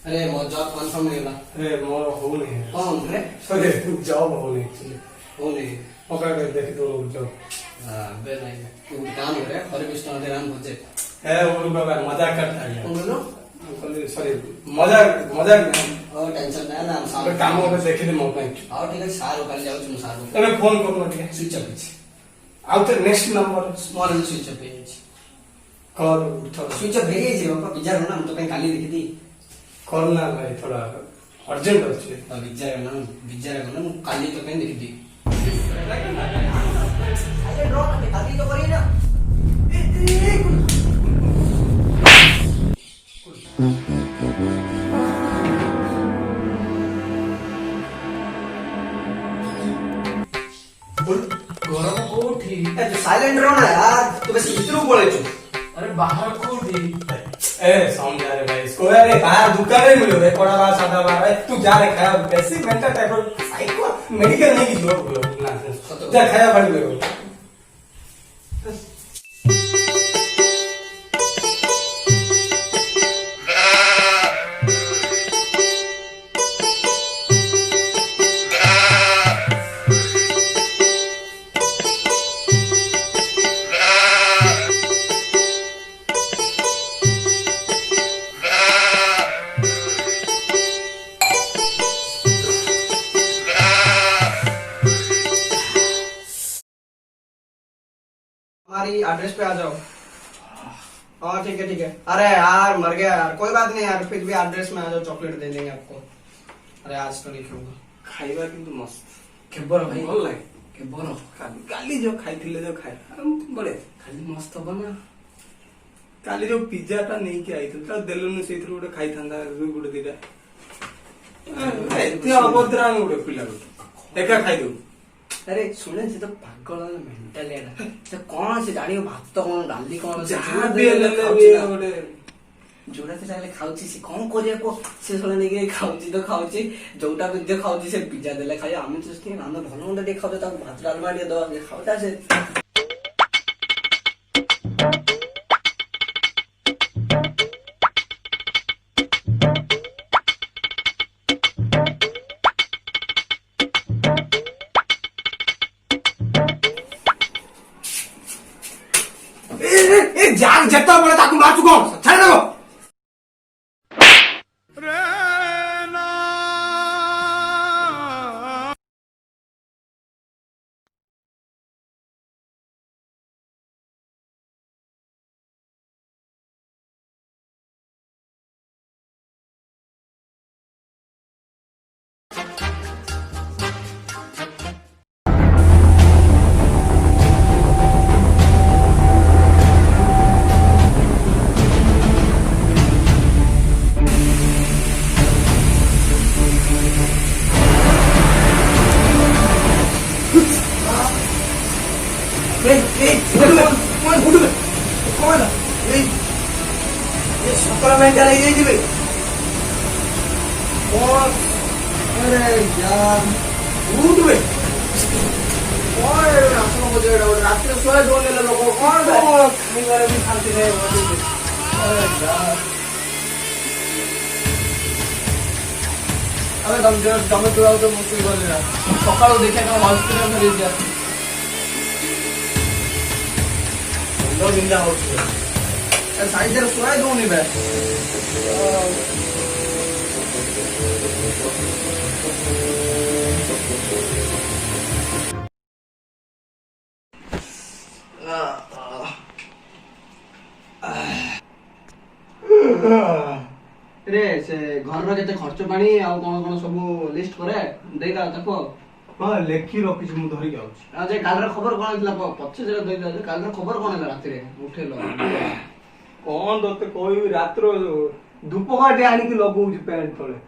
अरे मो job confirm नहीं होला। अरे मोर हो नहीं है कौन रे? सॉरी जॉब हो नहीं एक्चुअली हो नहीं ओके देख तो जॉब बे नहीं तू काम करे और भी स्टार्ट रान बजे है वो बाबा मजाक करता है कौन बोलो अंकल सॉरी मजाक मजाक नहीं और टेंशन ना ना हम तो काम में देखि दे मौका नहीं और ठीक है सारो कर जाओ तुम सारो तने फोन करो ठीक है स्विच ऑफ आउ तो next number small switch off है कॉल उठा स्विच ऑफ है जे बाबा विचार हो ना हम तो कहीं काली देखी थी करना भाई थोड़ा अर्जेंट अच्छे तो विचार हो ना काली तो कहीं देखी थी अरे ड्रॉ काली तो करी ना गरम कोठी ए तू साइलेंट रहो ना यार तू बस इधर बोले छु अरे बाहर कोठी ए समझा रे भाई इसको अरे बाहर दुकान नहीं मिलो रे बड़ा बात सादा बात है तू जा रे खाया basic mental type psycho medical नहीं की जॉब ना जा खाया बड़ी लो हमारी एड्रेस पे आ जाओ। हाँ ठीक है अरे यार मर गया यार कोई बात नहीं यार फिर भी एड्रेस में आ जाओ चॉकलेट दे देंगे आपको। अरे आज तो नहीं खाऊंगा खाइबा किंतु मस्त केबर भाई भल लागे केबर काली जो खाइथिले जो खाइ बड़े खाली मस्त हब ना काली जो पिज्जा टा नहीं के आइथु ता देलनु सेथु गोटे खाइथांदा गोटे दिटा एते अभद्रा गोटे पिला गोटे एका खाइ दउ अरे सुने से तो पागल मेंटल है तो कौन से जानियो भात तो कौन डाली कौन से जहां भी ले भी गोटे जोड़ा से चाले खाउची से कौन करिया को से सोले नै के खाउची तो खाउची जोटा भी दे खाउची से पिज्जा देले खाइ आमी तो स्थिर रांदा भलो मन्द दे खाउ त भात डालमा दे दवा खाउता से जान जेता बड़े ताकू मार चुको छाड़ दो मेंटल है ये जी और अरे यार उठ बे और आपको मुझे रात में सोए धोने लोगों कौन खाने वाले भी शांति नहीं होती अरे यार अबे दम तुराओ तो मुश्किल कर लेना सकाल देखे का हॉस्पिटल में ले जा दो दिन जा हो साइड जरा सोए धोने बे रे से घर रो केते खर्च पानी आ कोन कोन सब लिस्ट करे देगा ताको हां लेखी रखि मु धरि जाउछी आ जे काल रो खबर कोन दिला पछे जरा देगा जे काल रो खबर कोन है रात रे उठेलो कौन दते कोई रात रो धूपकाटे आनी की लगौछ पैंट तळे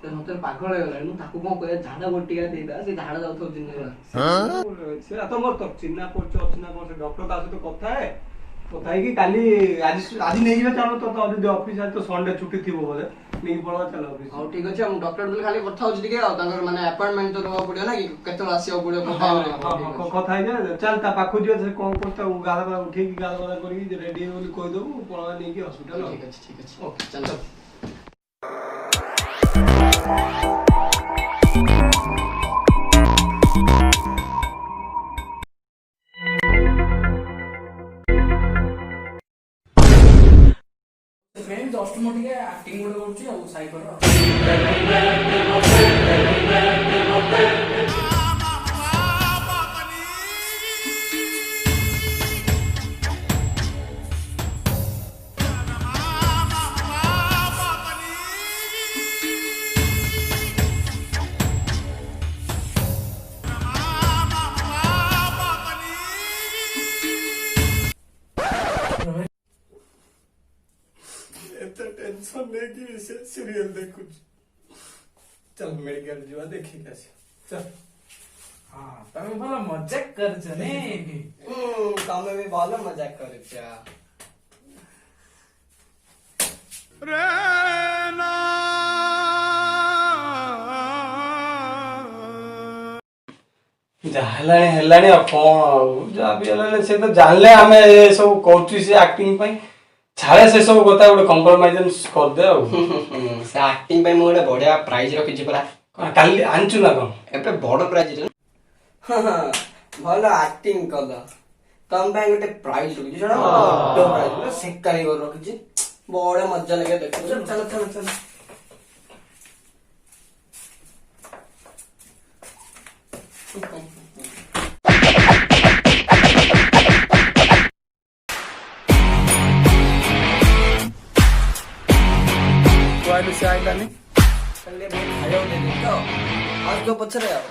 से होते पागल हो गला नु ताको कोन कहे झाडा गोटिया देदा से झाडा जाउथो दिन रे से तो मोर तो चिन्ना पड़छ अचिना कोन से डॉक्टर का तो कथा है कथा है कि काली आज नहीं जीवे चलो तो आज ऑफिस आज तो संडे छुट्टी थी बोले नहीं पड़वा चलो ऑफिस हां ठीक अछि हम डॉक्टर बिल खाली कथा होछि टिके तांगर माने अपॉइंटमेंट तो रवा पड़ियो ना कि केतो आसीओ पड़ियो कथा है जे चल ता पाखु जे से कोन करता उ गाला उठी की गाला करी रेडी बोली कहि दबो पड़वा नहीं कि हॉस्पिटल ठीक अछि ओके चल फ्रेंड जस्ट ମୁଁ ଟିକେ ଆକ୍ଟିଂ ଗୋଟେ କରୁଛି ଆଉ ସାଇକର ଏତେ ଟେନସନ ନେଇକି ସେ ସିରିଏଲ ଦେଖୁଛି। ଚାଲ ମେଡିକାଲ ଯିବା ଦେଖିକି ଆସିବା ଚାଲ। ହଁ ତମେ ଭଲ ମଜାକ କରୁଛ ନେ ତମେ ବି ଭଲ ମଜାକ କରୁଛ। ଯାହା ହେଲାଣି ହେଲାଣି ଆଉ କଣ ଆଉ ଯାହା ବି ହେଲାଣି ସେ ତ ଜାଣିଲେ ଆମେ ଏ ସବୁ କରୁଛୁ ସେ ଆକ୍ଟିଂ ପାଇଁ ଛାଡେ ସେ ସବୁ କଥା ଗୋଟେ କମ୍ପ୍ରମାଇଜ କରିଦେ ଆଉ। ସେ ଆକ୍ଟିଂ ପାଇଁ ମୁଁ ଗୋଟେ ବଢିଆ ପ୍ରାଇଜ ରଖିଛି ପରା। କାଲି ଆଣିଛୁ ନା କଣ? ଏବେ ବଡ ପ୍ରାଇଜ ଭଲ ଆକ୍ଟିଂ କଲ ତମ ପାଇଁ ଗୋଟେ ପ୍ରାଇଜ ରଖିଛି ସେଟା ବଡ ପ୍ରାଇଜ ସେକାଳି କରି ରଖିଛି ବଡ ମଜା ଲାଗେ ଦେଖ। ଚାଲ ଚାଲ ଚାଲ କୁଆଡେ ସେ ଆଇଲାନି? ଖାଇବାକୁ ଦେଲି ତ ଆଉ ପଛରେ ଆଉ